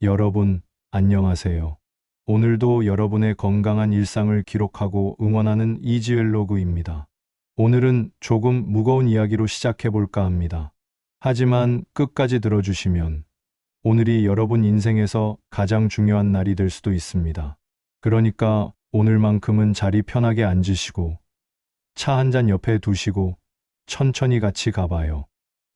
여러분, 안녕하세요. 오늘도 여러분의 건강한 일상을 기록하고 응원하는 이지웰로그입니다. 오늘은 조금 무거운 이야기로 시작해 볼까 합니다. 하지만 끝까지 들어주시면 오늘이 여러분 인생에서 가장 중요한 날이 될 수도 있습니다. 그러니까 오늘만큼은 자리 편하게 앉으시고 차 한 잔 옆에 두시고 천천히 같이 가봐요.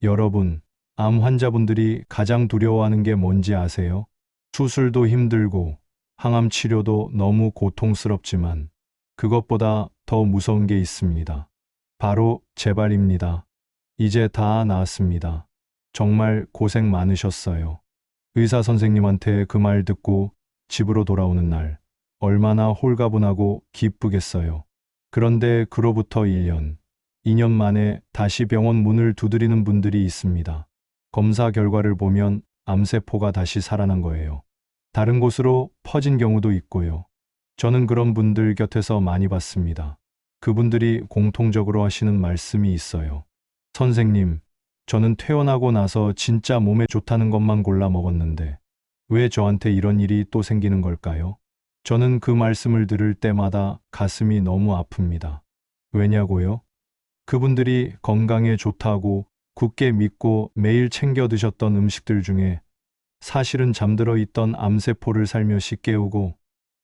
여러분, 암 환자분들이 가장 두려워하는 게 뭔지 아세요? 수술도 힘들고 항암 치료도 너무 고통스럽지만 그것보다 더 무서운 게 있습니다. 바로 재발입니다. 이제 다 나았습니다. 정말 고생 많으셨어요. 의사 선생님한테 그 말 듣고 집으로 돌아오는 날, 얼마나 홀가분하고 기쁘겠어요. 그런데 그로부터 1년, 2년 만에 다시 병원 문을 두드리는 분들이 있습니다. 검사 결과를 보면 암세포가 다시 살아난 거예요. 다른 곳으로 퍼진 경우도 있고요. 저는 그런 분들 곁에서 많이 봤습니다. 그분들이 공통적으로 하시는 말씀이 있어요. 선생님, 저는 퇴원하고 나서 진짜 몸에 좋다는 것만 골라 먹었는데 왜 저한테 이런 일이 또 생기는 걸까요? 저는 그 말씀을 들을 때마다 가슴이 너무 아픕니다. 왜냐고요? 그분들이 건강에 좋다고 굳게 믿고 매일 챙겨 드셨던 음식들 중에 사실은 잠들어 있던 암세포를 살며시 깨우고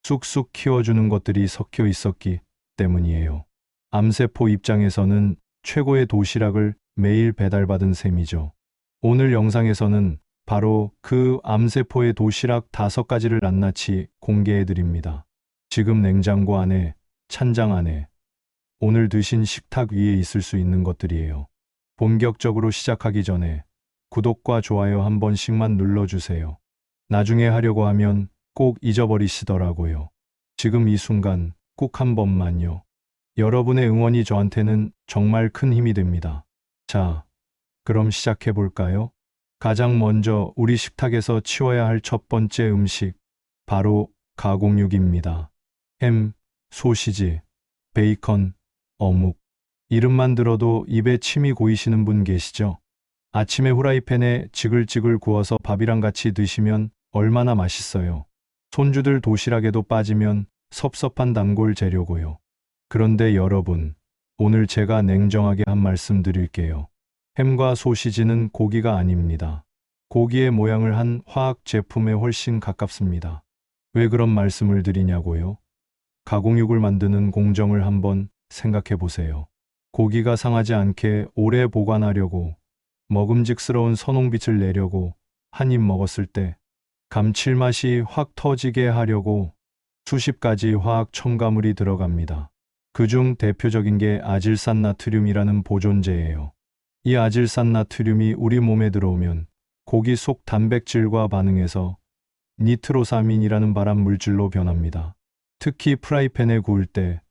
쑥쑥 키워주는 것들이 섞여 있었기 때문이에요. 암세포 입장에서는 최고의 도시락을 매일 배달받은 셈이죠. 오늘 영상에서는 바로 그 암세포의 도시락 5가지를 낱낱이 공개해 드립니다. 지금 냉장고 안에, 찬장 안에, 오늘 드신 식탁 위에 있을 수 있는 것들이에요. 본격적으로 시작하기 전에 구독과 좋아요 한 번씩만 눌러주세요. 나중에 하려고 하면 꼭 잊어버리시더라고요. 지금 이 순간 꼭 한 번만요. 여러분의 응원이 저한테는 정말 큰 힘이 됩니다. 자, 그럼 시작해 볼까요? 가장 먼저 우리 식탁에서 치워야 할 첫 번째 음식, 바로 가공육입니다. 햄, 소시지, 베이컨, 어묵. 이름만 들어도 입에 침이 고이시는 분 계시죠? 아침에 후라이팬에 지글지글 구워서 밥이랑 같이 드시면 얼마나 맛있어요. 손주들 도시락에도 빠지면 섭섭한 단골 재료고요. 그런데 여러분, 오늘 제가 냉정하게 한 말씀 드릴게요. 햄과 소시지는 고기가 아닙니다. 고기의 모양을 한 화학 제품에 훨씬 가깝습니다. 왜 그런 말씀을 드리냐고요? 가공육을 만드는 공정을 한번 생각해 보세요. 고기가 상하지 않게 오래 보관하려고, 먹음직스러운 선홍빛을 내려고, 한 입 먹었을 때 감칠맛이 확 터지게 하려고 수십 가지 화학 첨가물이 들어갑니다. 그중 대표적인 게 아질산나트륨이라는 보존제예요. 이 아질산나트륨이 우리 몸에 들어오면 고기 속 단백질과 반응해서 니트로사민이라는 발암 물질로 변합니다. 특히 프라이팬에 구울 때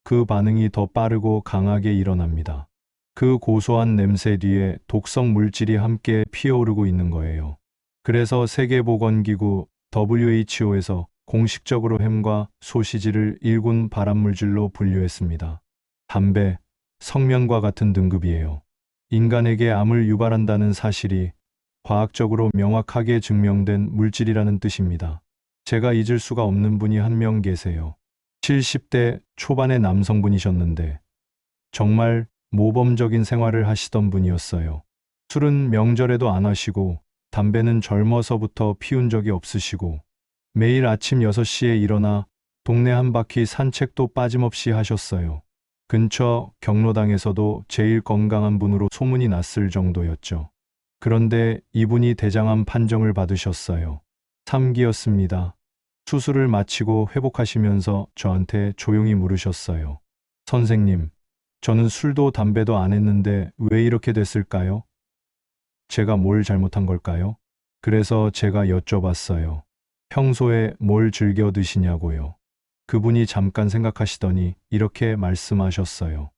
그 반응이 더 빠르고 강하게 일어납니다. 그 고소한 냄새 뒤에 독성 물질이 함께 피어오르고 있는 거예요. 그래서 세계보건기구 WHO에서 공식적으로 햄과 소시지를 1군 발암물질로 분류했습니다. 담배, 성면과 같은 등급이에요. 인간에게 암을 유발한다는 사실이 과학적으로 명확하게 증명된 물질이라는 뜻입니다. 제가 잊을 수가 없는 분이 한 명 계세요. 70대 초반의 남성분이셨는데 정말 모범적인 생활을 하시던 분이었어요. 술은 명절에도 안 하시고 담배는 젊어서부터 피운 적이 없으시고 매일 아침 6시에 일어나 동네 한 바퀴 산책도 빠짐없이 하셨어요. 근처 경로당에서도 제일 건강한 분으로 소문이 났을 정도였죠. 그런데 이분이 대장암 판정을 받으셨어요. 3기였습니다. 수술을 마치고 회복하시면서 저한테 조용히 물으셨어요. 선생님, 저는 술도 담배도 안 했는데 왜 이렇게 됐을까요? 제가 뭘 잘못한 걸까요? 그래서 제가 여쭤봤어요. 평소에 뭘 즐겨 드시냐고요. 그분이 잠깐 생각하시더니 이렇게 말씀하셨어요.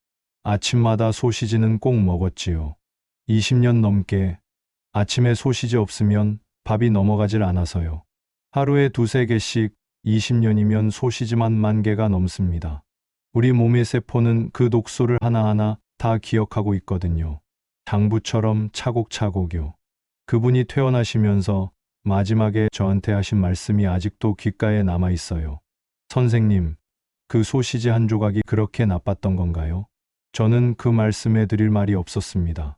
아침마다 소시지는 꼭 먹었지요. 20년 넘게 아침에 소시지 없으면 밥이 넘어가질 않아서요. 하루에 2~3개씩 20년이면 소시지만 10,000개가 넘습니다. 우리 몸의 세포는 그 독소를 하나하나 다 기억하고 있거든요. 장부처럼 차곡차곡요. 그분이 퇴원하시면서 마지막에 저한테 하신 말씀이 아직도 귓가에 남아 있어요. 선생님, 그 소시지 한 조각이 그렇게 나빴던 건가요? 저는 그 말씀에 드릴 말이 없었습니다.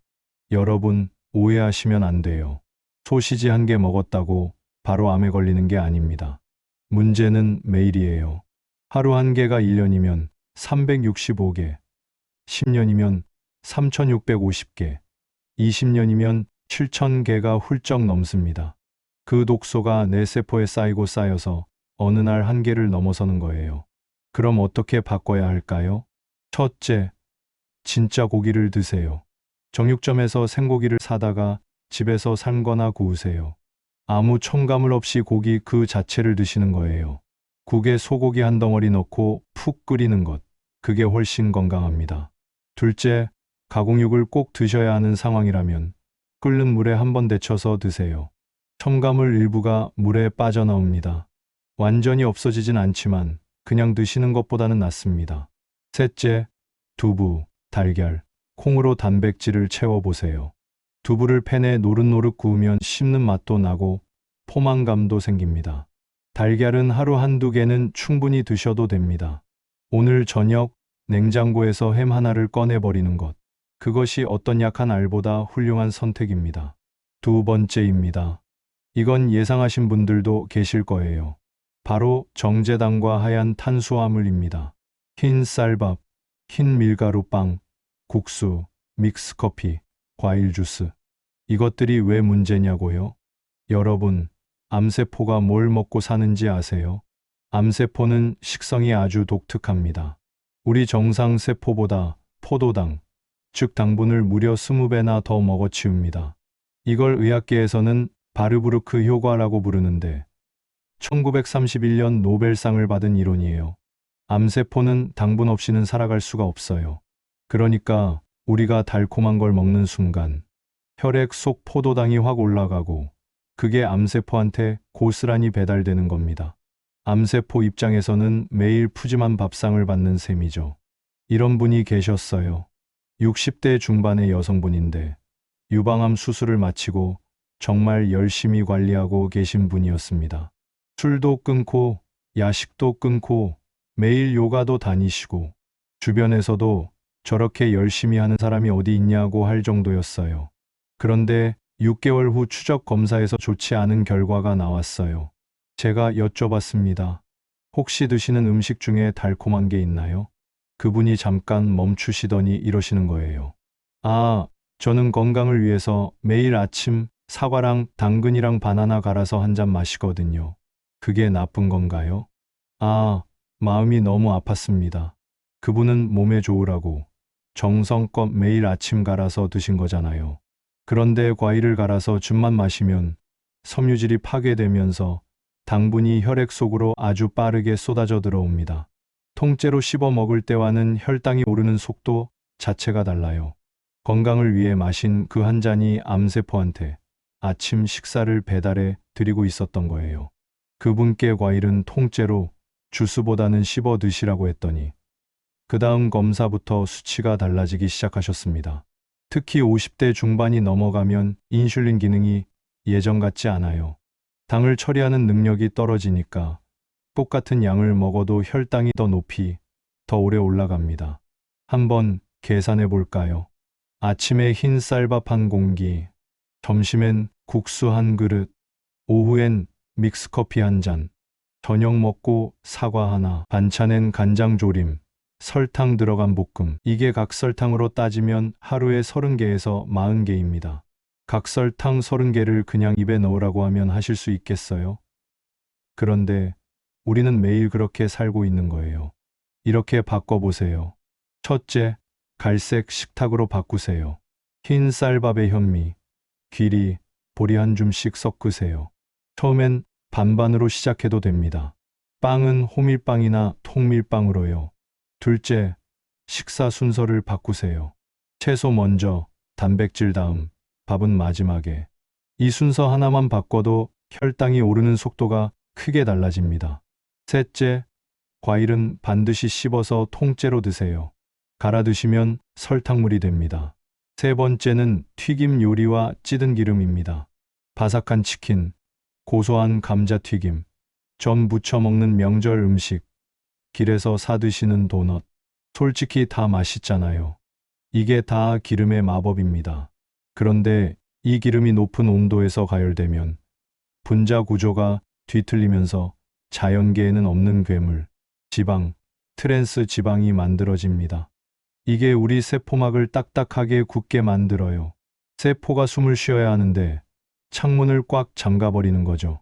여러분, 오해하시면 안 돼요. 소시지 한 개 먹었다고 바로 암에 걸리는 게 아닙니다. 문제는 매일이에요. 하루 한 개가 1년이면 365개, 10년이면 3650개, 20년이면 7000개가 훌쩍 넘습니다. 그 독소가 내 세포에 쌓이고 쌓여서 어느 날 한계를 넘어서는 거예요. 그럼 어떻게 바꿔야 할까요? 첫째, 진짜 고기를 드세요. 정육점에서 생고기를 사다가 집에서 삶거나 구우세요. 아무 첨가물 없이 고기 그 자체를 드시는 거예요. 국에 소고기 한 덩어리 넣고 푹 끓이는 것, 그게 훨씬 건강합니다. 둘째, 가공육을 꼭 드셔야 하는 상황이라면 끓는 물에 한번 데쳐서 드세요. 첨가물 일부가 물에 빠져나옵니다. 완전히 없어지진 않지만 그냥 드시는 것보다는 낫습니다. 셋째, 두부, 달걀, 콩으로 단백질을 채워보세요. 두부를 팬에 노릇노릇 구우면 씹는 맛도 나고 포만감도 생깁니다. 달걀은 하루 한두 개는 충분히 드셔도 됩니다. 오늘 저녁 냉장고에서 햄 하나를 꺼내버리는 것. 그것이 어떤 약한 알보다 훌륭한 선택입니다. 두 번째입니다. 이건 예상하신 분들도 계실 거예요. 바로 정제당과 하얀 탄수화물입니다. 흰 쌀밥, 흰 밀가루빵, 국수, 믹스커피, 과일 주스. 이것들이 왜 문제냐고요? 여러분, 암세포가 뭘 먹고 사는지 아세요? 암세포는 식성이 아주 독특합니다. 우리 정상 세포보다 포도당, 즉 당분을 무려 20배나 더 먹어치웁니다. 이걸 의학계에서는 바르부르크 효과라고 부르는데 1931년 노벨상을 받은 이론이에요. 암세포는 당분 없이는 살아갈 수가 없어요. 그러니까 우리가 달콤한 걸 먹는 순간 혈액 속 포도당이 확 올라가고 그게 암세포한테 고스란히 배달되는 겁니다. 암세포 입장에서는 매일 푸짐한 밥상을 받는 셈이죠. 이런 분이 계셨어요. 60대 중반의 여성분인데 유방암 수술을 마치고 정말 열심히 관리하고 계신 분이었습니다. 술도 끊고 야식도 끊고 매일 요가도 다니시고 주변에서도 저렇게 열심히 하는 사람이 어디 있냐고 할 정도였어요. 그런데 6개월 후 추적 검사에서 좋지 않은 결과가 나왔어요. 제가 여쭤봤습니다. 혹시 드시는 음식 중에 달콤한 게 있나요? 그분이 잠깐 멈추시더니 이러시는 거예요. 아, 저는 건강을 위해서 매일 아침 사과랑 당근이랑 바나나 갈아서 한 잔 마시거든요. 그게 나쁜 건가요? 아, 마음이 너무 아팠습니다. 그분은 몸에 좋으라고 정성껏 매일 아침 갈아서 드신 거잖아요. 그런데 과일을 갈아서 즙만 마시면 섬유질이 파괴되면서 당분이 혈액 속으로 아주 빠르게 쏟아져 들어옵니다. 통째로 씹어 먹을 때와는 혈당이 오르는 속도 자체가 달라요. 건강을 위해 마신 그 한 잔이 암세포한테 아침 식사를 배달해 드리고 있었던 거예요. 그분께 과일은 통째로 주스보다는 씹어 드시라고 했더니 그 다음 검사부터 수치가 달라지기 시작하셨습니다. 특히 50대 중반이 넘어가면 인슐린 기능이 예전 같지 않아요. 당을 처리하는 능력이 떨어지니까 똑같은 양을 먹어도 혈당이 더 높이, 더 오래 올라갑니다. 한번 계산해 볼까요? 아침에 흰 쌀밥 한 공기, 점심엔 국수 한 그릇, 오후엔 믹스커피 한 잔, 저녁 먹고 사과 하나, 반찬엔 간장조림, 설탕 들어간 볶음. 이게 각설탕으로 따지면 하루에 30개에서 40개입니다. 각설탕 30개를 그냥 입에 넣으라고 하면 하실 수 있겠어요? 그런데 우리는 매일 그렇게 살고 있는 거예요. 이렇게 바꿔보세요. 첫째, 갈색 식탁으로 바꾸세요. 흰 쌀밥에 현미, 귀리, 보리 한 줌씩 섞으세요. 처음엔 반반으로 시작해도 됩니다. 빵은 호밀빵이나 통밀빵으로요. 둘째, 식사 순서를 바꾸세요. 채소 먼저, 단백질 다음, 밥은 마지막에. 이 순서 하나만 바꿔도 혈당이 오르는 속도가 크게 달라집니다. 셋째, 과일은 반드시 씹어서 통째로 드세요. 갈아 드시면 설탕물이 됩니다. 세 번째는 튀김 요리와 찌든 기름입니다. 바삭한 치킨, 고소한 감자튀김, 전 부쳐 먹는 명절 음식, 길에서 사 드시는 도넛. 솔직히 다 맛있잖아요. 이게 다 기름의 마법입니다. 그런데 이 기름이 높은 온도에서 가열되면 분자 구조가 뒤틀리면서 자연계에는 없는 괴물, 지방, 트랜스 지방이 만들어집니다. 이게 우리 세포막을 딱딱하게 굳게 만들어요. 세포가 숨을 쉬어야 하는데 창문을 꽉 잠가버리는 거죠.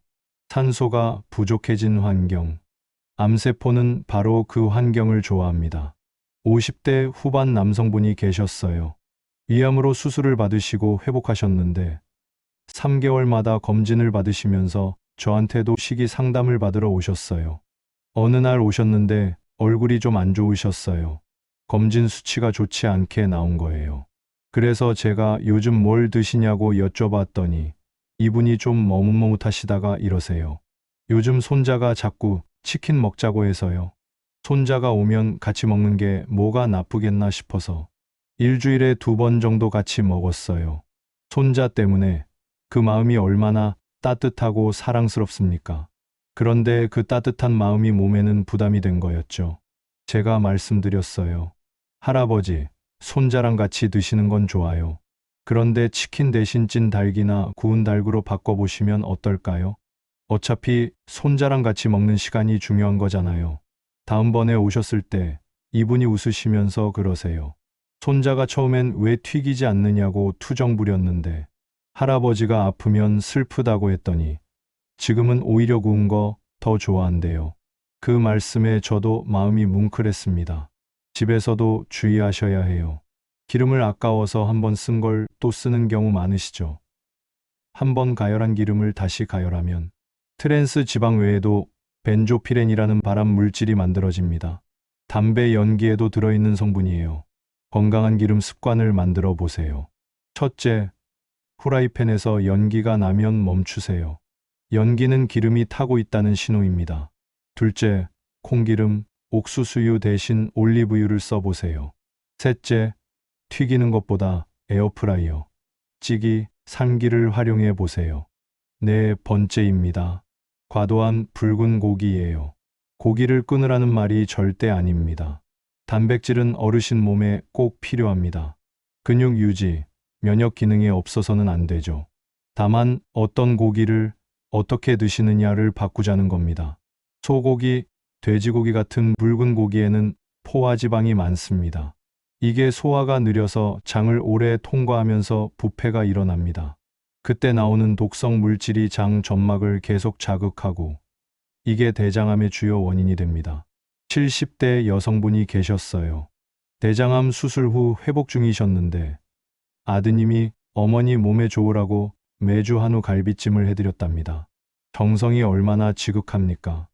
산소가 부족해진 환경. 암세포는 바로 그 환경을 좋아합니다. 50대 후반 남성분이 계셨어요. 위암으로 수술을 받으시고 회복하셨는데 3개월마다 검진을 받으시면서 저한테도 식이 상담을 받으러 오셨어요. 어느 날 오셨는데 얼굴이 좀 안 좋으셨어요. 검진 수치가 좋지 않게 나온 거예요. 그래서 제가 요즘 뭘 드시냐고 여쭤봤더니 이분이 좀 머뭇머뭇하시다가 이러세요. 요즘 손자가 자꾸 치킨 먹자고 해서요. 손자가 오면 같이 먹는 게 뭐가 나쁘겠나 싶어서 일주일에 2번 정도 같이 먹었어요. 손자 때문에 그 마음이 얼마나 따뜻하고 사랑스럽습니까? 그런데 그 따뜻한 마음이 몸에는 부담이 된 거였죠. 제가 말씀드렸어요. 할아버지, 손자랑 같이 드시는 건 좋아요. 그런데 치킨 대신 찐 닭이나 구운 닭으로 바꿔보시면 어떨까요? 어차피 손자랑 같이 먹는 시간이 중요한 거잖아요. 다음번에 오셨을 때 이분이 웃으시면서 그러세요. 손자가 처음엔 왜 튀기지 않느냐고 투정 부렸는데 할아버지가 아프면 슬프다고 했더니 지금은 오히려 구운 거 더 좋아한대요. 그 말씀에 저도 마음이 뭉클했습니다. 집에서도 주의하셔야 해요. 기름을 아까워서 한번 쓴 걸 또 쓰는 경우 많으시죠? 한번 가열한 기름을 다시 가열하면 트랜스 지방 외에도 벤조피렌이라는 발암 물질이 만들어집니다. 담배 연기에도 들어있는 성분이에요. 건강한 기름 습관을 만들어 보세요. 첫째, 후라이팬에서 연기가 나면 멈추세요. 연기는 기름이 타고 있다는 신호입니다. 둘째, 콩기름, 옥수수유 대신 올리브유를 써보세요. 셋째, 튀기는 것보다 에어프라이어, 찌기, 삶기를 활용해 보세요. 네 번째입니다. 과도한 붉은 고기예요. 고기를 끊으라는 말이 절대 아닙니다. 단백질은 어르신 몸에 꼭 필요합니다. 근육 유지, 면역 기능이 없어서는 안 되죠. 다만 어떤 고기를 어떻게 드시느냐를 바꾸자는 겁니다. 소고기, 돼지고기 같은 붉은 고기에는 포화지방이 많습니다. 이게 소화가 느려서 장을 오래 통과하면서 부패가 일어납니다. 그때 나오는 독성 물질이 장 점막을 계속 자극하고 이게 대장암의 주요 원인이 됩니다. 70대 여성분이 계셨어요. 대장암 수술 후 회복 중이셨는데 아드님이 어머니 몸에 좋으라고 매주 한우 갈비찜을 해드렸답니다. 정성이 얼마나 지극합니까?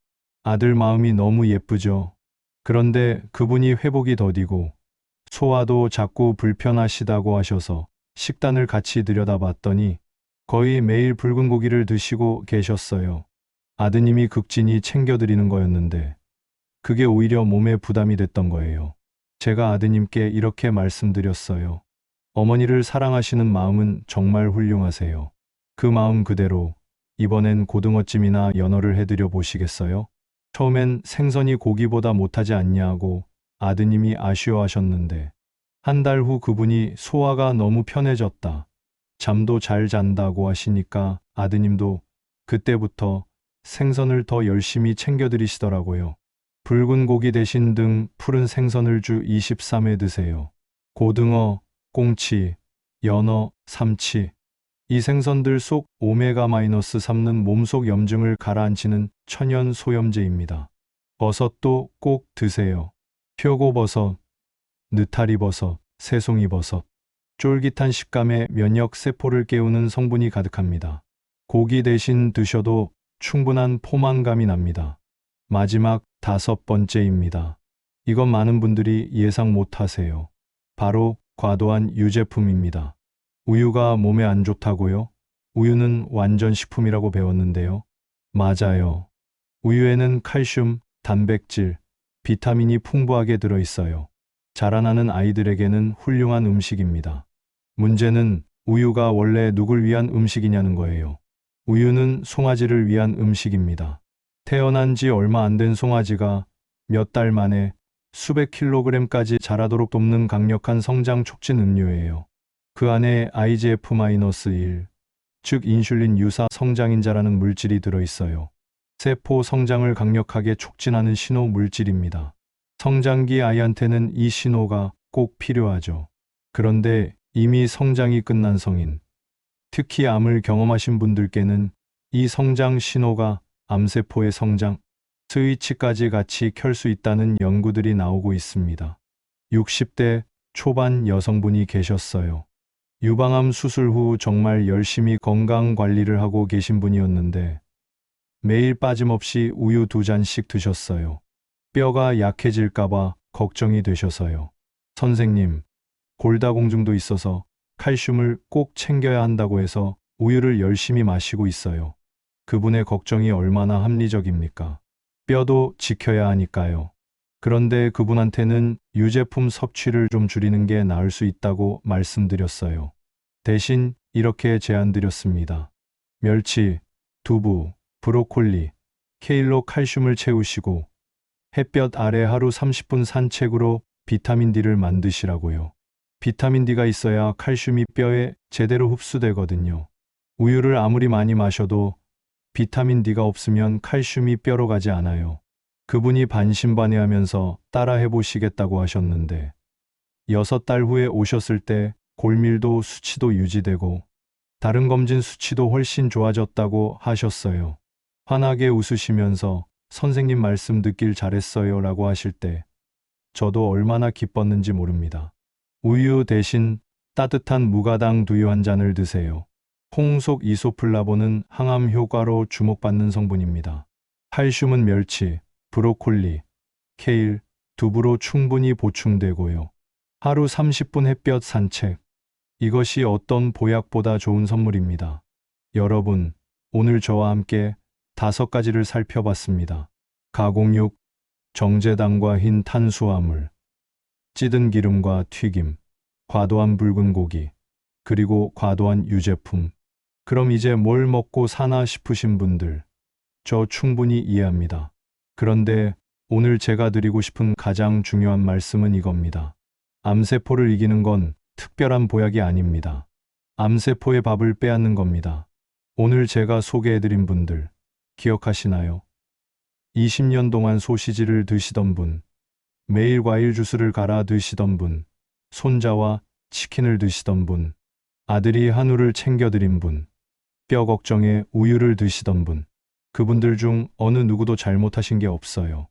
아들 마음이 너무 예쁘죠? 그런데 그분이 회복이 더디고 소화도 자꾸 불편하시다고 하셔서 식단을 같이 들여다봤더니 거의 매일 붉은 고기를 드시고 계셨어요. 아드님이 극진히 챙겨드리는 거였는데 그게 오히려 몸에 부담이 됐던 거예요. 제가 아드님께 이렇게 말씀드렸어요. 어머니를 사랑하시는 마음은 정말 훌륭하세요. 그 마음 그대로 이번엔 고등어찜이나 연어를 해드려 보시겠어요? 처음엔 생선이 고기보다 못하지 않냐고 아드님이 아쉬워하셨는데 한 달 후 그분이 소화가 너무 편해졌다. 잠도 잘 잔다고 하시니까 아드님도 그때부터 생선을 더 열심히 챙겨드리시더라고요. 붉은 고기 대신 등 푸른 생선을 주 23회 드세요. 고등어, 꽁치, 연어, 삼치. 이 생선들 속 오메가-3는 몸속 염증을 가라앉히는 천연 소염제입니다. 버섯도 꼭 드세요. 표고버섯, 느타리버섯, 새송이버섯. 쫄깃한 식감에 면역 세포를 깨우는 성분이 가득합니다. 고기 대신 드셔도 충분한 포만감이 납니다. 마지막 5번째입니다. 이건 많은 분들이 예상 못 하세요. 바로 과도한 유제품입니다. 우유가 몸에 안 좋다고요? 우유는 완전 식품이라고 배웠는데요. 맞아요. 우유에는 칼슘, 단백질, 비타민이 풍부하게 들어있어요. 자라나는 아이들에게는 훌륭한 음식입니다. 문제는 우유가 원래 누굴 위한 음식이냐는 거예요. 우유는 송아지를 위한 음식입니다. 태어난 지 얼마 안 된 송아지가 몇 달 만에 수백 킬로그램까지 자라도록 돕는 강력한 성장 촉진 음료예요. 그 안에 IGF-1, 즉 인슐린 유사 성장인자라는 물질이 들어있어요. 세포 성장을 강력하게 촉진하는 신호 물질입니다. 성장기 아이한테는 이 신호가 꼭 필요하죠. 그런데 이미 성장이 끝난 성인, 특히 암을 경험하신 분들께는 이 성장 신호가 암세포의 성장 스위치까지 같이 켤 수 있다는 연구들이 나오고 있습니다. 60대 초반 여성분이 계셨어요. 유방암 수술 후 정말 열심히 건강 관리를 하고 계신 분이었는데 매일 빠짐없이 우유 2잔씩 드셨어요. 뼈가 약해질까봐 걱정이 되셔서요. 선생님, 골다공증도 있어서 칼슘을 꼭 챙겨야 한다고 해서 우유를 열심히 마시고 있어요. 그분의 걱정이 얼마나 합리적입니까? 뼈도 지켜야 하니까요. 그런데 그분한테는 유제품 섭취를 좀 줄이는 게 나을 수 있다고 말씀드렸어요. 대신 이렇게 제안드렸습니다. 멸치, 두부, 브로콜리, 케일로 칼슘을 채우시고 햇볕 아래 하루 30분 산책으로 비타민 D를 만드시라고요. 비타민 D가 있어야 칼슘이 뼈에 제대로 흡수되거든요. 우유를 아무리 많이 마셔도 비타민 D가 없으면 칼슘이 뼈로 가지 않아요. 그분이 반신반의하면서 따라 해보시겠다고 하셨는데 6달 후에 오셨을 때 골밀도 수치도 유지되고 다른 검진 수치도 훨씬 좋아졌다고 하셨어요. 환하게 웃으시면서 선생님 말씀 듣길 잘했어요 라고 하실 때 저도 얼마나 기뻤는지 모릅니다. 우유 대신 따뜻한 무가당 두유 한 잔을 드세요. 홍속 이소플라본은 항암 효과로 주목받는 성분입니다. 칼슘은 멸치, 브로콜리, 케일, 두부로 충분히 보충되고요. 하루 30분 햇볕 산책. 이것이 어떤 보약보다 좋은 선물입니다. 여러분, 오늘 저와 함께 5가지를 살펴봤습니다. 가공육, 정제당과 흰 탄수화물, 찌든 기름과 튀김, 과도한 붉은 고기, 그리고 과도한 유제품. 그럼 이제 뭘 먹고 사나 싶으신 분들, 저 충분히 이해합니다. 그런데 오늘 제가 드리고 싶은 가장 중요한 말씀은 이겁니다. 암세포를 이기는 건 특별한 보약이 아닙니다. 암세포의 밥을 빼앗는 겁니다. 오늘 제가 소개해드린 분들, 기억하시나요? 20년 동안 소시지를 드시던 분, 매일 과일 주스를 갈아 드시던 분, 손자와 치킨을 드시던 분, 아들이 한우를 챙겨드린 분, 뼈 걱정에 우유를 드시던 분, 그분들 중 어느 누구도 잘못하신 게 없어요.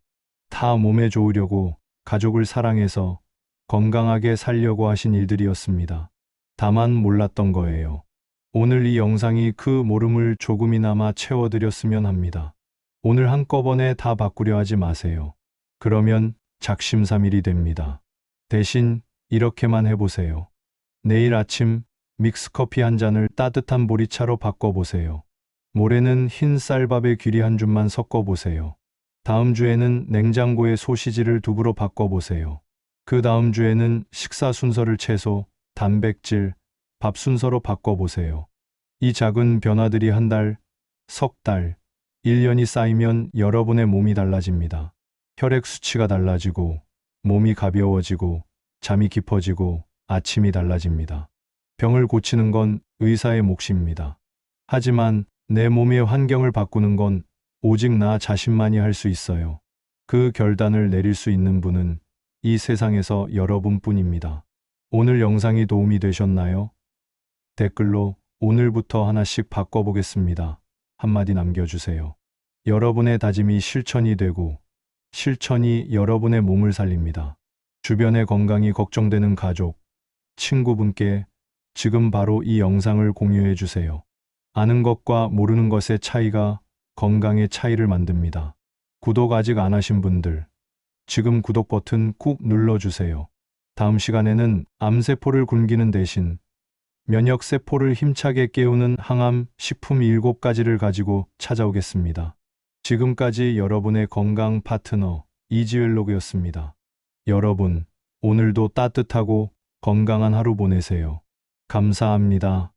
다 몸에 좋으려고 가족을 사랑해서 건강하게 살려고 하신 일들이었습니다. 다만 몰랐던 거예요. 오늘 이 영상이 그 모름을 조금이나마 채워드렸으면 합니다. 오늘 한꺼번에 다 바꾸려 하지 마세요. 그러면 작심삼일이 됩니다. 대신 이렇게만 해보세요. 내일 아침 믹스커피 한 잔을 따뜻한 보리차로 바꿔보세요. 모레는 흰 쌀밥에 귀리 한 줌만 섞어보세요. 다음 주에는 냉장고에 소시지를 두부로 바꿔보세요. 그 다음 주에는 식사 순서를 채소, 단백질, 밥 순서로 바꿔보세요. 이 작은 변화들이 한 달, 석 달, 1년이 쌓이면 여러분의 몸이 달라집니다. 혈액 수치가 달라지고, 몸이 가벼워지고, 잠이 깊어지고, 아침이 달라집니다. 병을 고치는 건 의사의 몫입니다. 하지만 내 몸의 환경을 바꾸는 건 오직 나 자신만이 할 수 있어요. 그 결단을 내릴 수 있는 분은 이 세상에서 여러분뿐입니다. 오늘 영상이 도움이 되셨나요? 댓글로 오늘부터 하나씩 바꿔보겠습니다. 한마디 남겨주세요. 여러분의 다짐이 실천이 되고 실천이 여러분의 몸을 살립니다. 주변의 건강이 걱정되는 가족, 친구분께 지금 바로 이 영상을 공유해 주세요. 아는 것과 모르는 것의 차이가 건강의 차이를 만듭니다. 구독 아직 안 하신 분들, 지금 구독 버튼 꾹 눌러주세요. 다음 시간에는 암세포를 굶기는 대신 면역세포를 힘차게 깨우는 항암 식품 7가지를 가지고 찾아오겠습니다. 지금까지 여러분의 건강 파트너 이지웰로그였습니다. 여러분, 오늘도 따뜻하고 건강한 하루 보내세요. 감사합니다.